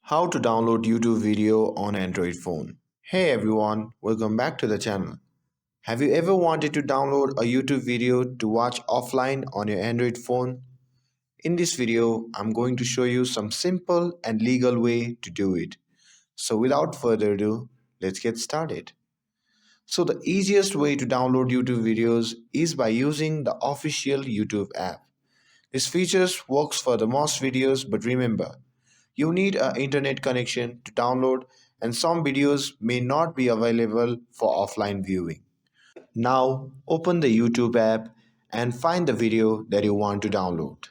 How to download YouTube video on Android phone. Hey everyone, welcome back to the channel. Have you ever wanted to download a YouTube video to watch offline on your Android phone? In this video, I'm going to show you some simple and legal way to do it. So without further ado, let's get started. So the easiest way to download YouTube videos is by using the official YouTube app. This features works for the most videos, but remember, you need an internet connection to download, and some videos may not be available for offline viewing. Now, open the YouTube app and find the video that you want to download.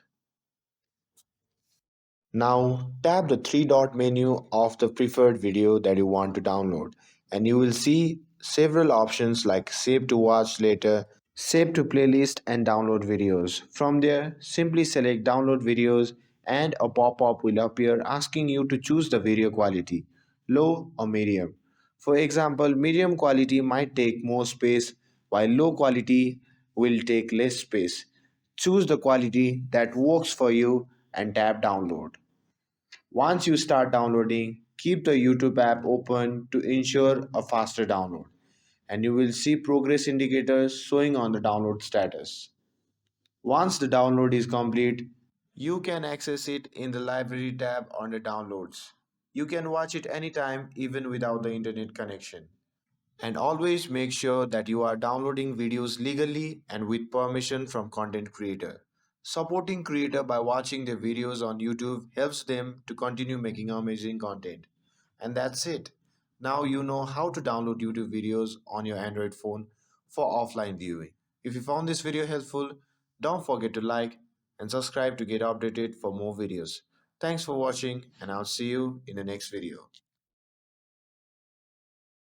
Now, tap the three dot menu of the preferred video that you want to download, and you will see several options like Save to Watch Later, Save to Playlist, and Download Videos. From there, simply select Download Videos, and a pop up will appear asking you to choose the video quality, low or medium. For example, medium quality might take more space, while low quality will take less space. Choose the quality that works for you and tap Download. Once you start downloading, keep the YouTube app open to ensure a faster download, and you will see progress indicators showing on the download status. Once the download is complete, you can access it in the library tab under downloads. You can watch it anytime even without the internet connection. And always make sure that you are downloading videos legally and with permission from content creator. Supporting creator by watching their videos on YouTube helps them to continue making amazing content. And that's it. Now you know how to download YouTube videos on your Android phone for offline viewing. If you found this video helpful, don't forget to like and subscribe to get updated for more videos. Thanks for watching, and I'll see you in the next video.